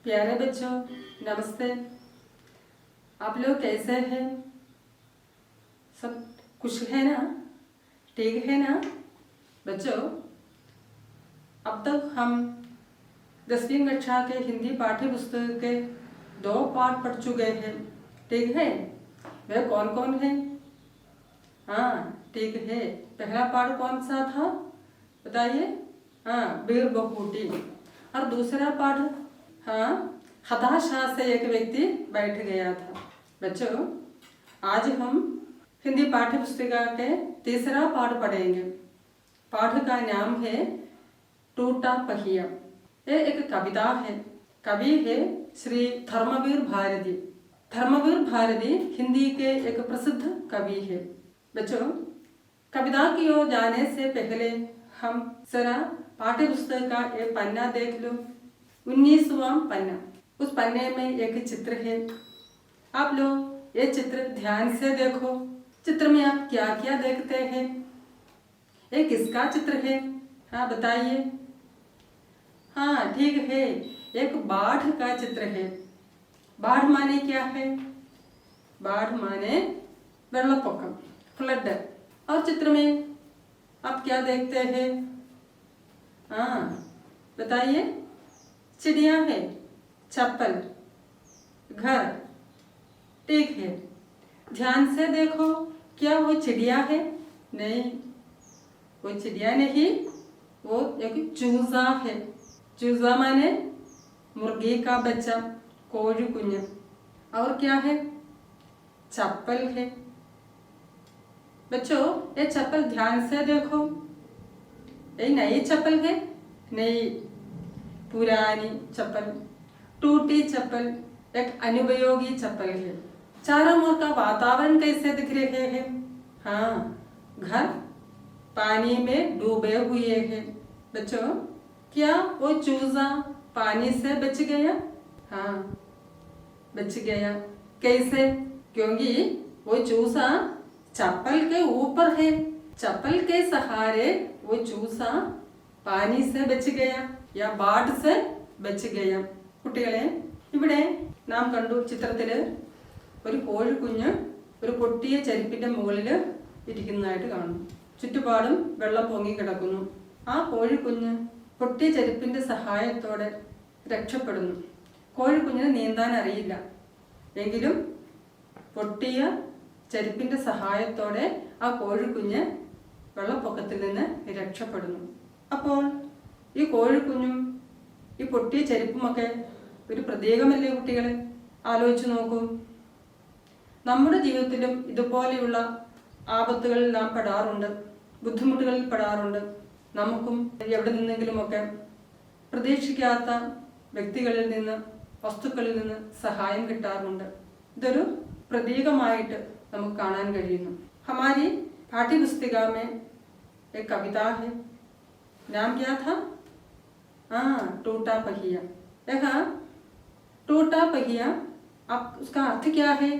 प्यारे बच्चों नमस्ते। आप लोग कैसे हैं? सब कुशल है ना? ठीक है ना बच्चों? अब तक हम 10वीं कक्षा के हिंदी पाठ्य पुस्तक के 2 पाठ पढ़ चुके हैं। ठीक है, वह कौन कौन है? हाँ ठीक है, पहला पाठ कौन सा था बताइए? हाँ, वीर बहुटी। और दूसरा पाठ हाँ, हताशा से एक व्यक्ति बैठ गया था। बच्चों आज हम हिंदी पाठ्य पुस्तिका के तीसरा पाठ पढ़ेंगे। पाठ का नाम है टूटा पहिया। ये एक कविता है। कवि है श्री धर्मवीर भारती। धर्मवीर भारती हिंदी के एक प्रसिद्ध कवि है। बच्चों कविता की ओर जाने से पहले हम जरा पाठ्य पुस्तक का एक पन्ना देख लो। 19वां पन्ना। उस पन्ने में एक चित्र है। आप लोग ये चित्र ध्यान से देखो। चित्र में आप क्या क्या देखते हैं? ये किसका चित्र है? हाँ बताइए। हाँ ठीक है, एक बाढ़ का चित्र है। बाढ़ माने क्या है? बाढ़ माने वेള്ളപ്പൊക്കം, फ्लड। और चित्र में आप क्या देखते हैं? हाँ बताइए। चिड़िया है, चप्पल, घर। ठीक है, ध्यान से देखो। क्या वो चिड़िया है? नहीं, वो चिड़िया नहीं, वो एक चूजा है। चूजा माने मुर्गी का बच्चा, कोഴി कुഞ്ഞ്। और क्या है? चप्पल है। बच्चों ये चप्पल ध्यान से देखो। ये नई चप्पल है? नहीं, पुरानी चप्पल, टूटी चप्पल, एक अनुपयोगी चप्पल है। चारों ओर का वातावरण कैसे दिख रहे हैं? हाँ, घर पानी में डूबे हुए हैं। बच्चों क्या वो चूजा पानी से बच गया? हाँ बच गया। कैसे? क्योंकि वो चूजा चप्पल के ऊपर है। चप्पल के सहारे वो चूजा പാനി से बच गया या बाढ़ से बच गया। കുട്ടികളെ ഇവിടെ നാം കണ്ടു ചിത്രത്തിൽ ഒരു കോഴിക്കുഞ്ഞ് ഒരു പൊട്ടിയ ചരിപ്പിന്റെ മുകളിൽ ഇരിക്കുന്നതായിട്ട് കാണുന്നു. ചുറ്റുപാടും വെള്ളം പൊങ്ങി കിടക്കുന്നു. ആ കോഴിക്കുഞ്ഞ് പൊട്ടിയ ചരിപ്പിന്റെ സഹായത്തോടെ രക്ഷപ്പെടുന്നു. കോഴിക്കുഞ്ഞിന് നീന്താൻ അറിയില്ല. എങ്കിലും പൊട്ടിയ ചരിപ്പിന്റെ സഹായത്തോടെ ആ കോഴിക്കുഞ്ഞ് വെള്ളപ്പൊക്കത്തിൽ നിന്ന് രക്ഷപ്പെടുന്നു. അപ്പോൾ ഈ കോഴിക്കുഞ്ഞും ഈ പൊട്ടിയ ചെരുപ്പുമൊക്കെ ഒരു പ്രതീകമല്ലേ കുട്ടികളെ? ആലോചിച്ച് നോക്കൂ. നമ്മുടെ ജീവിതത്തിലും ഇതുപോലെയുള്ള ആപത്തുകളിൽ നാം പെടാറുണ്ട്, ബുദ്ധിമുട്ടുകളിൽ പെടാറുണ്ട്. നമുക്കും എവിടെ നിന്നെങ്കിലുമൊക്കെ പ്രതീക്ഷിക്കാത്ത വ്യക്തികളിൽ നിന്ന്, വസ്തുക്കളിൽ നിന്ന് സഹായം കിട്ടാറുണ്ട്. ഇതൊരു പ്രതീകമായിട്ട് നമുക്ക് കാണാൻ കഴിയുന്നു. हमारी पाठ्यपुस्तिका में एक कविता है। नाम क्या था? हाँ, टूटा पहिया। देखा, टूटा पहिया। अब उसका अर्थ क्या है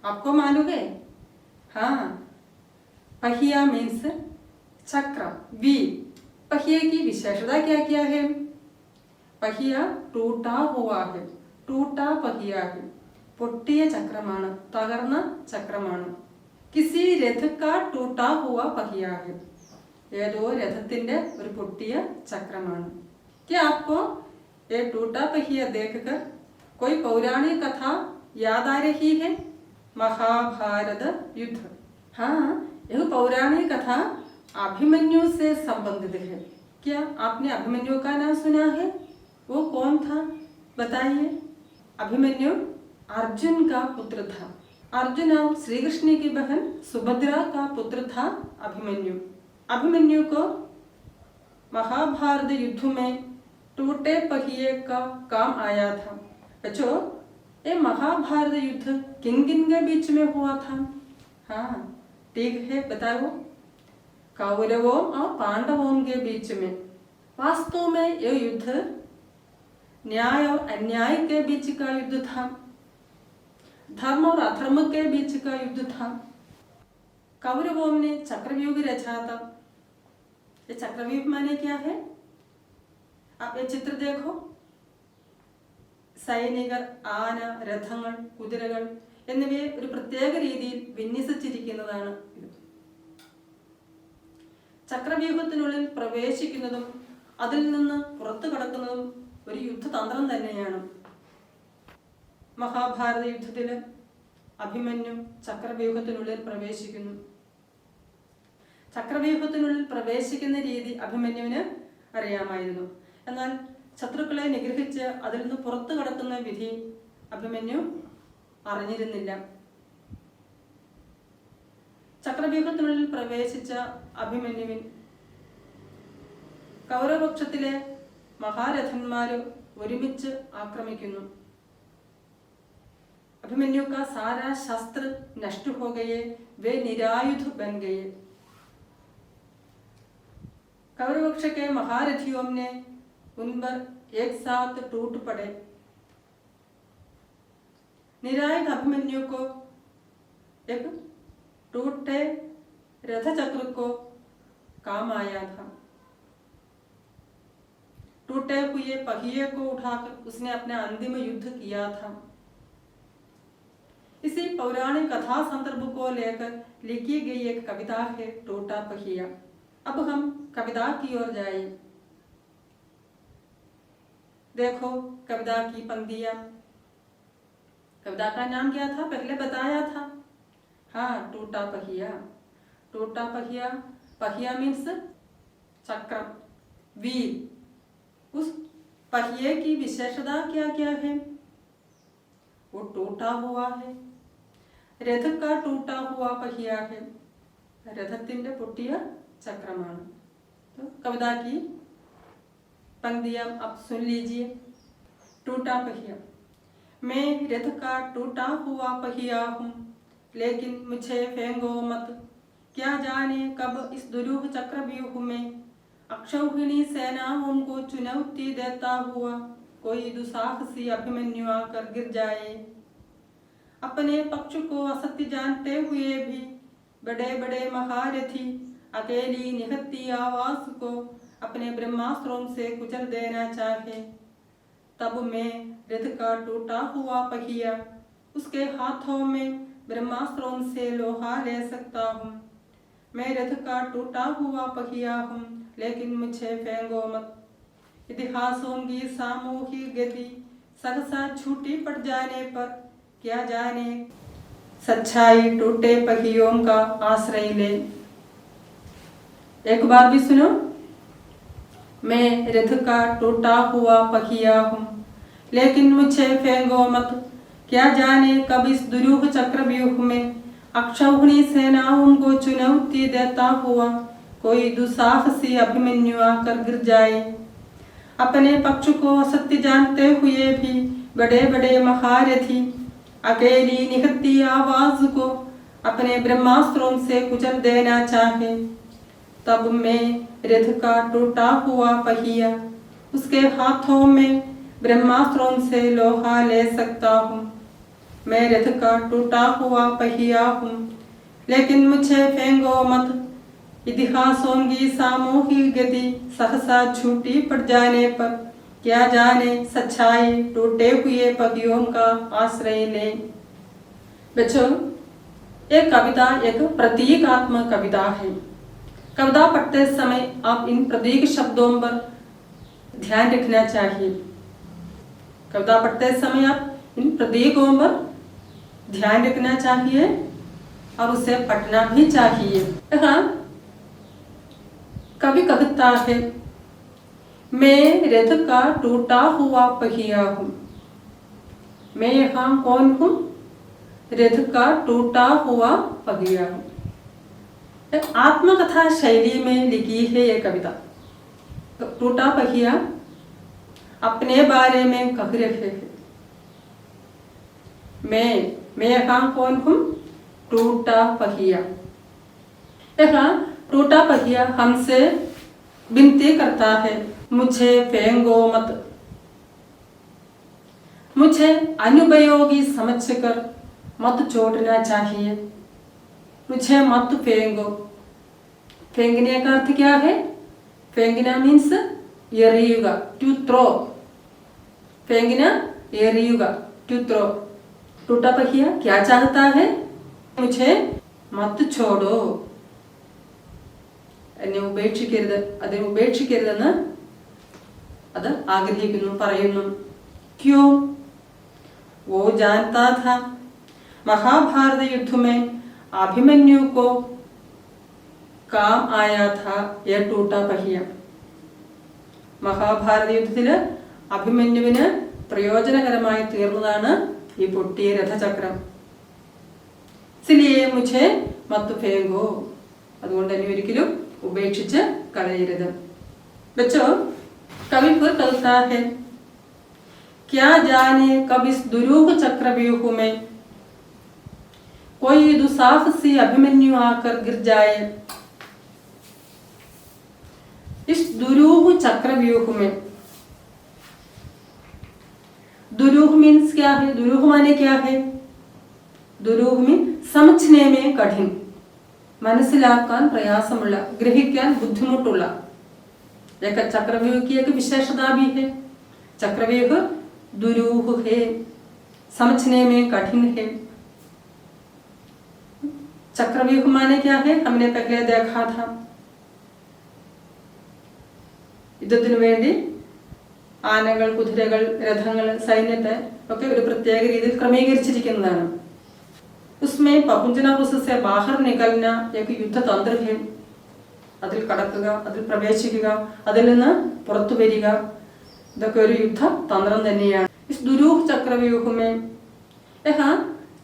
आपको मालूम है? हाँ, पहिया मीन्स चक्र, व्हील। पहिए की विशेषता क्या क्या है? पहिया टूटा हुआ है, टूटा पहिया है। പൊട്ടിയ ചക്രമാണ്, തകർന്ന ചക്രമാണ്. കിസി രഥ കാ ടൂട്ടാ ഹുവാ पहिया है. ഏതോ രഥത്തിന്റെ ഒരു പൊട്ടിയ ചക്രമാണ്. क्या आपको ये टूटा पहिया देखकर कोई पौराणिक कथा याद आ रही है? महाभारत युद्ध। हाँ, यह पौराणिक कथा अभिमन्यु से संबंधित है। क्या आपने अभिमन्यु का नाम सुना है? वो कौन था बताइए? अभिमन्यु अर्जुन का पुत्र था। अर्जुन और श्री कृष्ण की बहन सुभद्रा का पुत्र था अभिमन्यु। अभिमन्यु को महाभारत युद्ध में टूटे पहिए का काम आया था। बच्चों ये महाभारत युद्ध किन किन के बीच में हुआ था? हाँ ठीक है, बताओ। कौरवों और पांडवों के बीच में। वास्तव में यह युद्ध न्याय और अन्याय के बीच का युद्ध था, धर्म और अधर्म के बीच का युद्ध था। कौरवों ने चक्रव्यूह रचा था। ये चक्रव्यूह माने क्या है? आप ये चित्र देखो। സൈനികർ, ആന, രഥങ്ങൾ, കുതിരകൾ എന്നിവയെ ഒരു പ്രത്യേക രീതിയിൽ വിന്യസിച്ചിരിക്കുന്നതാണ് ഇത്. ചക്രവ്യൂഹത്തിനുള്ളിൽ പ്രവേശിക്കുന്നതും അതിൽ നിന്ന് പുറത്തു കടക്കുന്നതും ഒരു യുദ്ധതന്ത്രം തന്നെയാണ്. മഹാഭാരത യുദ്ധത്തില് അഭിമന്യു ചക്രവ്യൂഹത്തിനുള്ളിൽ പ്രവേശിക്കുന്നു. ചക്രവ്യൂഹത്തിനുള്ളിൽ പ്രവേശിക്കുന്ന രീതി അഭിമന്യുവിന് അറിയാമായിരുന്നു. എന്നാൽ ശത്രുക്കളെ നിഗ്രഹിച്ച് അതിൽ നിന്ന് പുറത്തു കടക്കുന്ന വിധി അഭിമന്യു അറിഞ്ഞിരുന്നില്ല. ചക്രവ്യൂഹത്തിനുള്ളിൽ പ്രവേശിച്ച അഭിമന്യുവിൻ കൗരവപക്ഷത്തിലെ മഹാരഥന്മാര് ഒരുമിച്ച് ആക്രമിക്കുന്നു. अभिमन्यु का सारा शस्त्र नष्ट हो गए, वे निरायुध बन गए। कौरवपक्ष के महारथियों ने उन पर एक साथ टूट पड़े। निरायुध अभिमन्यु को एक टूटे रथ चक्र को काम आया था। टूटे हुए पहिए को उठाकर उसने अपना अंतिम युद्ध किया था। इसी पौराणिक कथा संदर्भ को लेकर लिखी गई एक कविता है टूटा पहिया। अब हम कविता की ओर जाए। देखो कविता की पंक्तियां। कविता का नाम क्या था पहले बताया था? हाँ, टूटा पहिया। टूटा पहिया, पहिया मीन्स चक्र, वीर। उस पहिए की विशेषता क्या क्या है? वो टूटा हुआ है। രഥ का टूटा हुआ पहिया है। രഥത്തിന്റെ പൊട്ടിയ ചക്രമാണ്. तो कविता की पंक्तियां आप सुन लीजिए। टूटा पहिया। मैं रथ का टूटा हुआ पहिया हूँ, लेकिन मुझे फेंको मत। क्या जाने कब इस दुरूह चक्रव्यूह में अक्षौहिणी सेनाओं को चुनौती देता हुआ कोई दुस्साहसी अभिमन्यु आकर गिर जाए। अपने पक्ष को असत्य जानते हुए भी बड़े बड़े महारथी अकेली निहत्ती आवाज को अपने ब्रह्मास्त्रों से कुचल देना चाहे, तब मैं रथ का टूटा हुआ पहिया उसके हाथों में ब्रह्मास्त्रों से लोहा ले सकता हूँ। मैं रथ का टूटा हुआ पहिया हूँ, लेकिन मुझे फेंको मत। इतिहासों की सामूहिक गति सहसा छूटी पड़ जाने पर क्या जाने सच्चाई टूटे पहियों का आश्रय ले। एक बार भी सुनो। मैं रथ का टूटा हुआ पहिया हूँ, लेकिन मुझे फेंको मत। क्या जाने कब इस दुरूह चक्रव्यूह में अक्षौहिणी सेनाओं को चुनौती देता हुआ कोई दुस्साहसी अभिमन्यु आकर गिर जाए। अपने पक्ष को असत्य जानते हुए भी बड़े बड़े महारथी अकेली निहत्ती आवाज को अपने ब्रह्मास्त्रों से कुचल देना चाहे, तब मैं रथ का टूटा हुआ पहिया उसके हाथों में ब्रह्मास्त्रों से लोहा ले सकता हूँ। मैं रथ का टूटा हुआ पहिया हूँ, लेकिन मुझे फेंको मत। इतिहासों की सामूहिक गति सहसा छूटी पड़ जाने पर क्या जाने सच्चाई टूटे हुए पहियों का आश्रय ले। बच्चों, एक कविता एक प्रतीकात्मक कविता है। कविता पढ़ते समय आप इन प्रतीक शब्दों पर ध्यान रखना चाहिए। कविता पढ़ते समय आप इन प्रतीकों पर ध्यान रखना चाहिए और उसे पढ़ना भी चाहिए। हाँ, कवि कहता है, मैं रथ का टूटा हुआ पहिया हूँ। मैं यहाँ कौन हूँ? रथ का टूटा हुआ पहिया हूँ। आत्मकथा शैली में लिखी है ये कविता। तो टूटा पहिया अपने बारे में कह रहे हैं। मैं यहाँ कौन हूँ? टूटा पहिया। यहाँ टूटा पहिया हमसे विनती करता है, मुझे फेंको मत। मुझे अनुपयोगी समझकर मत छोड़ना चाहिए। मुझे मत फेंको। फेंकने का अर्थ क्या है? फेंकना मीन्स एरियुगा, टू थ्रो। फेंकना एरियुगा, टू थ्रो। टूटा पहिया क्या चाहता है? मुझे मत छोड़ो, എന്നെ ഉപേക്ഷിക്കരുത്, അതിനെ ഉപേക്ഷിക്കരുതെന്ന് അത് ആഗ്രഹിക്കുന്നു, പറയുന്നു. क्यों? वो जानता था महाभारत युद्ध में अभिमन्यु को काम आया था यह टूटा पहिया. മഹാഭാരത യുദ്ധത്തില് അഭിമന്യുവിന് പ്രയോജനകരമായി തീർന്നതാണ് ഈ പൊട്ടിയ രഥചക്രം. इसलिए मुझे मत फेंको, അതുകൊണ്ട് എന്നെ ഒരിക്കലും ഉപേക്ഷിച്ച് കളയരുത്. बच्चों, कवि फिर कहता है, क्या जाने कब इस दुरूह चक्रव्यूह में कोई दुस्साहसी अभिमन्यु आकर गिर जाए. इस दुरूह चक्रव्यूह में, दुरूह मीन्स क्या है? दुरूह माने क्या है? दुरूह मीन समझने में कठिन, മനസ്സിലാക്കാൻ പ്രയാസമുള്ള, ഗ്രഹിക്കാൻ ബുദ്ധിമുട്ടുള്ള. एक चक्रव्यूह की एक विशेषता भी है. चक्रव्यूह दुरूह है, समझने में कठिन है. चक्रव्यूह माने क्या है? हमने पहले देखा था. യുദ്ധത്തിനു വേണ്ടി ആനകൾ, കുതിരകൾ, രഥങ്ങൾ, സൈന്യത്തെ ഒക്കെ ഒരു പ്രത്യേക രീതിയിൽ ക്രമീകരിച്ചിരിക്കുന്നതാണ്. उसमें पहुंचना, उससे बाहर निकलना एक युद्ध तंत्र है. അതിൽ കടക്കുക, അതിൽ പ്രവേശിക്കുക, അതിൽ നിന്ന് പുറത്തു വരിക, ഇതൊക്കെ ഒരു യുദ്ധ തന്ത്രം തന്നെയാണ്. इस दुरूह चक्रव्यूह में यह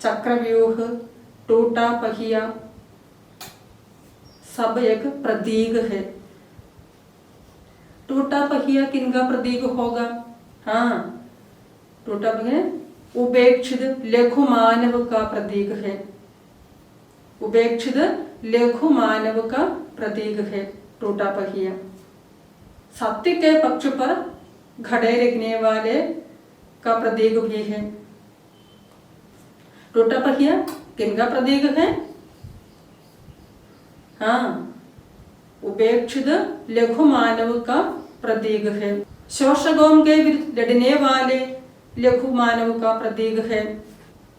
चक्रव्यूह, टूटा पहिया सब एक प्रतीक है. टूटा पहिया किनका प्रतीक होगा? हाँ, टूटा पहिया उपेक्षित लघु मानव का प्रतीक है. उपेक्षित लघु मानव का प्रतीक है टूटा पहिया. सत्य के पक्ष पर खड़े रखने वाले का प्रतीक भी है. टूटा पहिया किनका प्रतीक है? हाँ, उपेक्षित लघु मानव का प्रतीक है. शोषकों के विरुद्ध लड़ने वाले लघु मानव का प्रतीक है.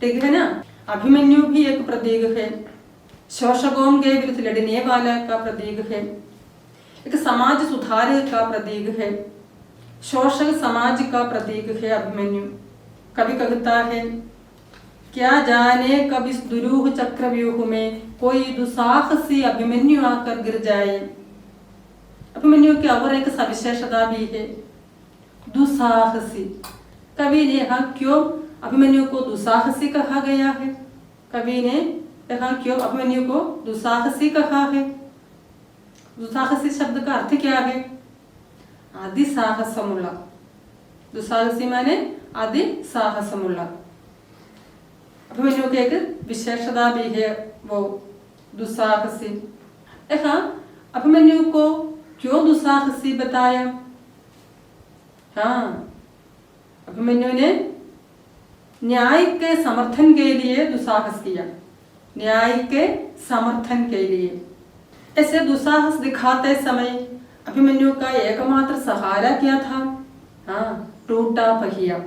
ठीक है ना? अभिमन्यु भी एक प्रतीक है, शोषकों के विरुद्ध लड़ने वाला का प्रतीक है. एक समाज सुधारक का प्रतीक है, शोषक समाज का प्रतीक है अभिमन्यु. कवि कहता है, क्या जाने कब इस दुरूह चक्रव्यूह में कोई दुस्साहसी अभिमन्यु आकर गिर जाए. अभिमन्यु की और एक सविशेषता भी है, दुस्साहसी. कवि ने यहाँ क्यों अभिमन्यु को दुस्साहसी कहा गया है? कवि ने यहाँ क्यों अभिमन्यु को दुस्साहसी कहा है? दुस्साहसी शब्द का अर्थ क्या है? അതിസാഹസമുള്ള. दुस्साहसी माने അതിസാഹസമുള്ള. अभिमन्यु की एक विशेषता भी है वो दुस्साहसी. यहाँ अभिमन्यु को क्यों दुस्साहसी बताया? हाँ, अभिमन्यु ने न्याय के समर्थन के लिए दुस्साहस किया. न्याय के समर्थन के लिए. ऐसे दुस्साहस दिखाते समय अभिमन्यु का एकमात्र सहारा क्या था? हाँ, टूटा पहिया.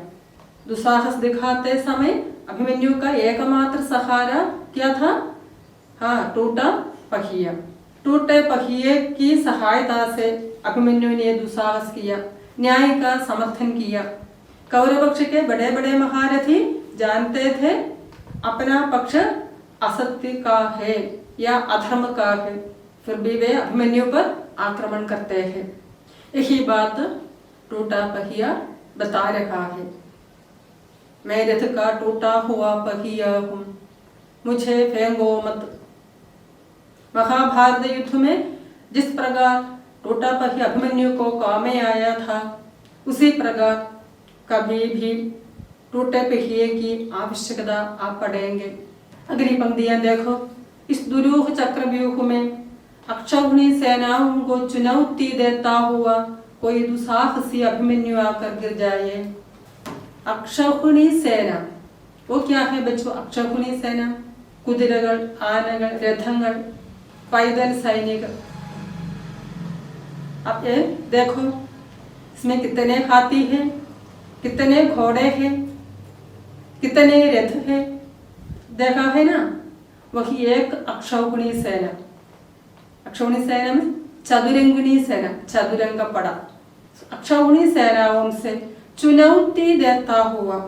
दुस्साहस दिखाते समय अभिमन्यु का एकमात्र सहारा क्या था? हाँ, टूटा पहिया. टूटे पहिए की सहायता से अभिमन्यु ने दुस्साहस किया, न्याय का समर्थन किया. कौरव पक्ष के बड़े बड़े महारथी जानते थे अपना पक्ष असत्य का है या अधर्म का है, फिर भी वे अभिमन्यु पर आक्रमण करते हैं. यही बात टूटा पहिया बता रहा है. मैं रथ का टूटा हुआ पहिया हूँ, मुझे फेंको मत. महाभारत युद्ध में जिस प्रकार टूटा पहिया अभिमन्यु को काम में आया था, उसी प्रकार कभी भी टूटे पहिए की आवश्यकता आप पड़ेंगे. अगली पंक्तियां देखो. इस दुरूह चक्रव्यूह में अक्षौहिणी सेनाओं को चुनौती देता हुआ कोई दुस्साहसी अभिमन्यु आकर गिर जाए. अक्षौहिणी सेना वो क्या है बच्चों? अक्षौहिणी सेना कुതിരകൾ, ആനകൾ, രഥങ്ങൾ, पैदल सैनिक. अब ये देखो इसमें कितने हाथी हैं, कितने घोड़े हैं, कितने रथ है देखा है ना, वही एक अक्षौहिणी सेना। अक्षौहिणी सेना में चतुरंगिणी सेना, चतुरंग पड़ा। अक्षौहिणी सेनाओं से चुनौती देता हुआ,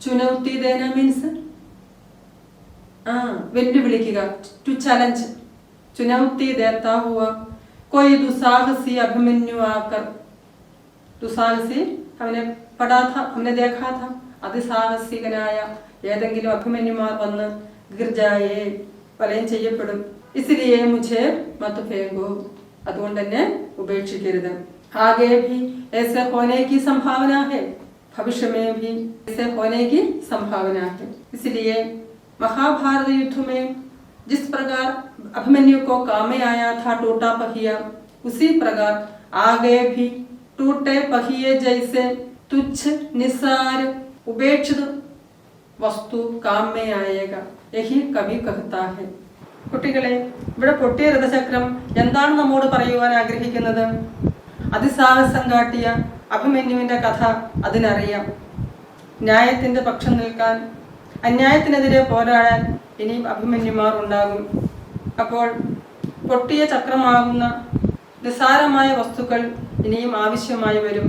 चुनौती देना मीन्स വെല്ലുവിളിക്കുക, टू चैलेंज, चुनौती देता हुआ कोई दुसाहसी अभिमन्यु आकर, दुसाहसी हमने पढ़ा था, हमने देखा था, അതിസാഹസികനായ ഏതെങ്കിലും അഭിമന്യുമാർ വന്ന് ഗിർജായെ വലയം ചെയ്യപ്പെടും. इसलिए मुझे मत फेंको, അതുകൊണ്ട് തന്നെ ഉപേക്ഷിക്കരുത്. आगे भी ऐसे होने की संभावना है, भविष्य में भी ऐसे होने की संभावना है. इसलिए महाभारत युद्ध में जिस प्रकार अभिमन्यु को काम में आया था टूटा पहिया, उसी प्रकार आगे भी टूटे पहिए जैसे तुच्छ निसार उपेक्षित वस्तु काम में आएगा, यही कवि कहता है. കുട്ടികളെ, ഇവിടെ പൊട്ടിയ രഥചക്രം എന്താണ് നമ്മോട് പറയുവാൻ ആഗ്രഹിക്കുന്നത്? അതിസാഹസം കാട്ടിയ അഭിമന്യുവിന്റെ കഥ അതിനറിയാം. ന്യായത്തിന്റെ പക്ഷം നിൽക്കാൻ, അന്യായത്തിനെതിരെ പോരാടാൻ ഇനിയും അഭിമന്യുമാർ ഉണ്ടാകും. അപ്പോൾ പൊട്ടിയ ചക്രമാകുന്ന നിസ്സാരമായ വസ്തുക്കൾ ഇനിയും ആവശ്യമായി വരും.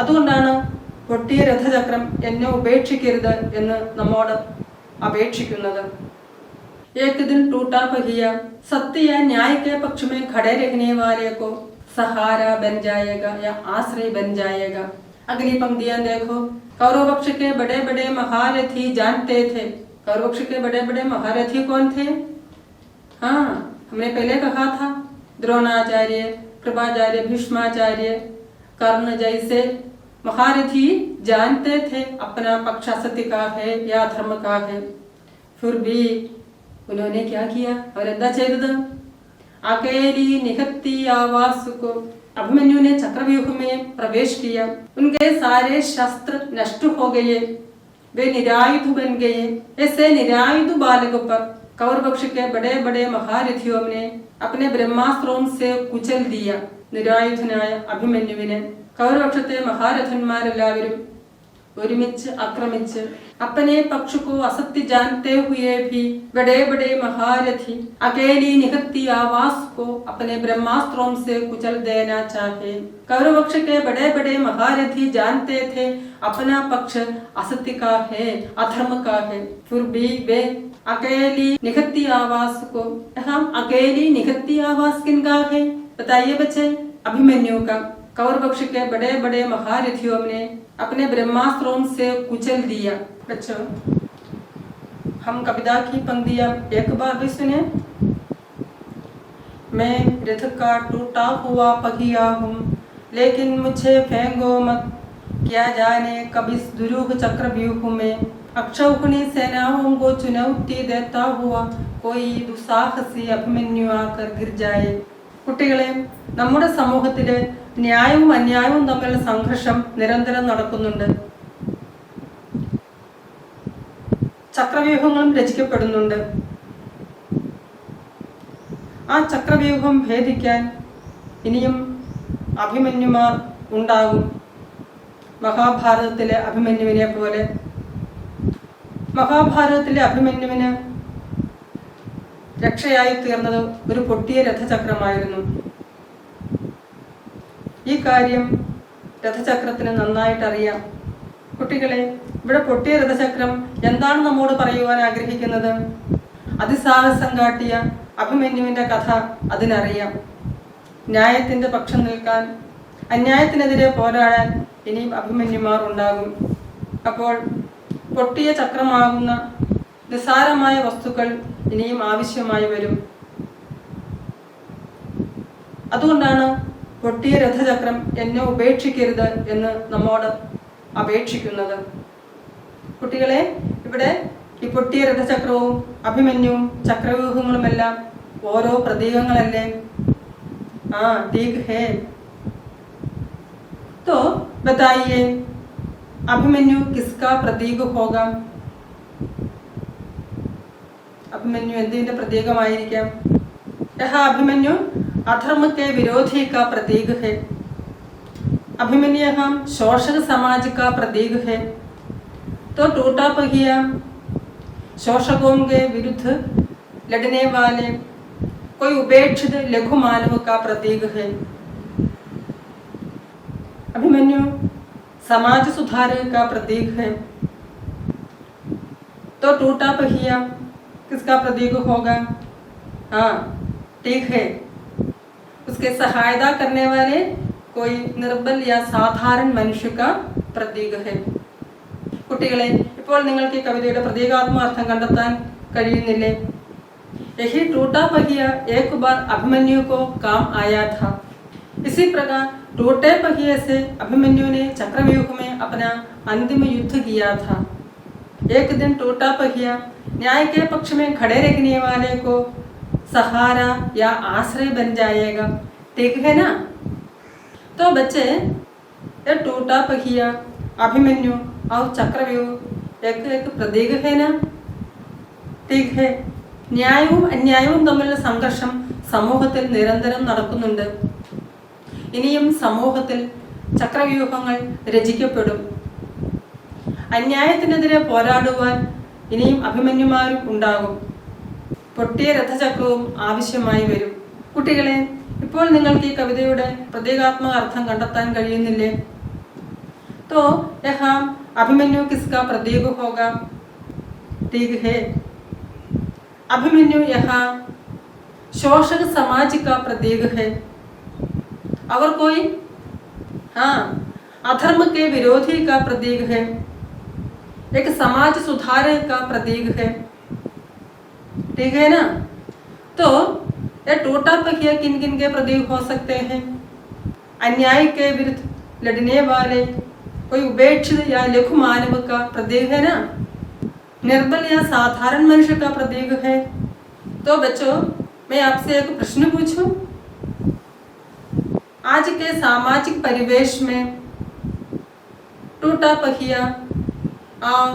അതുകൊണ്ടാണ് പൊട്ടിയ രഥചക്രം എന്നെ ഉപേക്ഷിക്കരുത് എന്ന് നമ്മോട് अपेक्षिക്കുന്നത്. एक दिन टूटा पहिया सत्य या न्याय के पक्ष में खड़े रहने वाले को सहारा बन जाएगा या आश्रय बन जाएगा. अगली पंक्तियां देखो. कौरव पक्ष के बड़े बड़े महारथी जानते थे. कौरव पक्ष के बड़े बड़े महारथी कौन थे? हाँ, हमने पहले कहा था, द्रोणाचार्य, कृपाचार्य, भीष्माचार्य, कर्ण जैसे महारथी जानते थे अपना पक्ष असत्य का है या धर्म का है. फिर भी उन्होंने क्या किया? और എന്താ ചെയ്തത്? अकेली निहत्ती आवास को, अभिमन्यु ने चक्रव्यूह में प्रवेश किया. उनके सारे शस्त्र नष्ट हो गए, वे निरायुध बन गए. ऐसे निरायुध बालक पर कौरव पक्ष के बड़े बड़े महारथियों ने अपने ब्रह्मास्त्रों से कुचल दिया. നിരായുധനായ അഭിമന്യുവിനെ കൗരവപക്ഷത്തെ മഹാരഥന്മാരെല്ലാവരും ഒരുമിച്ച് ആക്രമിച്ച് अपने पक्ष को असत्य जानते हुए भी बड़े बड़े महारथी अकेली निहत्ती आवास को अपने ब्रह्मास्त्रों से कुचल देना चाहे. कौरव पक्ष के बड़े बड़े महारथी जानते थे अपना पक्ष असत्य का है, अधर्म का है. फिर भी वे अकेली निहत्ती आवास को, हम अकेली निहत्ती आवास किनका है बताइए बच्चे? अभिमन्यु का. कौरव पक्ष के बड़े बड़े महारथियों ने अपने ब्रह्मास्त्रों से कुचल दिया. बच्चों, हम कविता की पंक्तियां एक बार भी सुने. मैं रथ का टूटा हुआ पहिया हूँ, लेकिन मुझे फेंको मत, क्या जाने कब इस दुरूह चक्रव्यूह में अक्षौहिणी सेनाओं को चुनौती देता हुआ कोई दुस्साहसी अभिमन्यु आकर गिर जाए. കുട്ടികളെ, നമ്മുടെ സമൂഹത്തില് ന്യായവും അന്യായവും തമ്മിലുള്ള സംഘർഷം നിരന്തരം നടക്കുന്നുണ്ട്. ചക്രവ്യൂഹങ്ങളും രചിക്കപ്പെടുന്നുണ്ട്. ആ ചക്രവ്യൂഹം ഭേദിക്കാൻ ഇനിയും അഭിമന്യുമാർ ഉണ്ടാകും. മഹാഭാരതത്തിലെ അഭിമന്യുവിനെ പോലെ. മഹാഭാരതത്തിലെ അഭിമന്യുവിന് രക്ഷയായി തീർന്നത് ഒരു പൊട്ടിയ രഥചക്രമായിരുന്നു. ഈ കാര്യം രഥചക്രത്തിന് നന്നായിട്ട് അറിയാം. കുട്ടികളെ, ഇവിടെ പൊട്ടിയ രഥചക്രം എന്താണ് നമ്മോട് പറയുവാൻ ആഗ്രഹിക്കുന്നത്? അതിസാഹസം കാട്ടിയ അഭിമന്യുവിന്റെ കഥ അതിനറിയാം. ന്യായത്തിന്റെ പക്ഷം നിൽക്കാൻ, അന്യായത്തിനെതിരെ പോരാടാൻ ഇനിയും അഭിമന്യുമാർ ഉണ്ടാകും. അപ്പോൾ പൊട്ടിയ ചക്രമാകുന്ന നിസ്സാരമായ വസ്തുക്കൾ ഇനിയും ആവശ്യമായി വരും. അതുകൊണ്ടാണ് പൊട്ടിയ രഥചക്രം എന്നെ ഉപേക്ഷിക്കരുത് എന്ന് നമ്മോട് അപേക്ഷിക്കുന്നത്. കുട്ടികളെ, ഇവിടെ ഈ പൊട്ടിയ രഥചക്രവും അഭിമന്യുവും ചക്രവ്യൂഹങ്ങളുമെല്ലാം ഓരോ പ്രതീകങ്ങളല്ലേ? ठीक है. तो बताइए, अभिमन्यु किसका प्रतीक होगा? अभिमन्यु എന്തിന്റെ പ്രതീകമായിരിക്കാം? यह अभिमन्यु अधर्म के विरोधी का प्रतीक है. अभिमन्यु हम शोषक समाज का प्रतीक है। तो टूटा पहिया शोषकों के विरुद्ध लड़ने वाले कोई उपेक्षित लघु मानव का प्रतीक है। अभिमन्यु समाज सुधार का प्रतीक है। तो टूटा पहिया किसका प्रतीक होगा? हाँ ठीक है, उसके सहायता करने वाले कोई निर्बल या സാധാരണ മനുഷ്യ का प्रतीक है। കുട്ടികളെ, ഇപ്പോൾ നിങ്ങൾക്ക് ഈ കവിതയുടെ പ്രതീകാത്മക കണ്ടെത്താൻ കഴിയുന്നില്ലേ? यही टूटा पहिया एक बार अभिमन्यु को काम आया था। इसी प्रकार टूटे पहिए से अभिमन्यु ने चक्रव्यूह में अपना अंतिम युद्ध किया था। एक दिन टूटा पहिया न्याय के पक्ष में खड़े रहने वाले को सहारा या आश्रय बन जाएगा। ठीक है ना? तो बच्चे, ये टूटा पहिया, अभिमन्यु और चक्रव्यूह एक प्रतीक है ना? ठीक है। ന്യായവും അന്യായവും തമ്മിലുള്ള സംഘർഷം സമൂഹത്തിൽ നിരന്തരം നടക്കുന്നുണ്ട്. ഇനിയും സമൂഹത്തിൽ ചക്രവ്യൂഹങ്ങൾ രചിക്കപ്പെടും. അന്യായത്തിനെതിരെ പോരാടുവാൻ ഇനിയും അഭിമന്യുമാരും ഉണ്ടാകും. പൊട്ടിയ രഥചക്രവും ആവശ്യമായി വരും. കുട്ടികളെ, ഇപ്പോൾ നിങ്ങൾക്ക് ഈ കവിതയുടെ പ്രതീകാത്മക അർത്ഥം കണ്ടെത്താൻ കഴിയുന്നില്ലേ? तो यहाँ अभिमन्यु किसका प्रतीक होगा? ठीक है, अभिमन्यु यहाँ शोषक समाज का प्रतीक है। और कोई? हाँ, अधर्म के विरोधी का प्रतीक है। एक समाज सुधार का प्रतीक है। ठीक है ना? तो ये टूटा पहिया किन किन के प्रतीक हो सकते हैं? अन्याय के विरुद्ध लड़ने वाले कोई उपेक्षित या लघु मानव का प्रतीक है ना? निर्बल या साधारण मनुष्य का प्रतीक है। तो बच्चों, मैं आपसे एक प्रश्न पूछूं? आज के सामाजिक परिवेश में टूटा पहिया और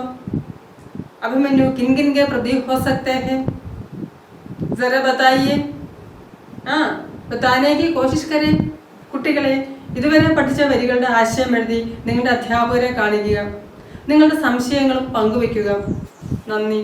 अभिमन्यु किन किन के प्रतीक हो सकते हैं? जरा बताइए. हाँ, बताने की कोशिश करें. കുട്ടികളെ, ഇതുവരെ പഠിച്ച വരികളുടെ ആശയം എഴുതി നിങ്ങളുടെ അധ്യാപകരെ കാണിക്കുക. നിങ്ങളുടെ സംശയങ്ങളും പങ്കുവയ്ക്കുക. നന്ദി.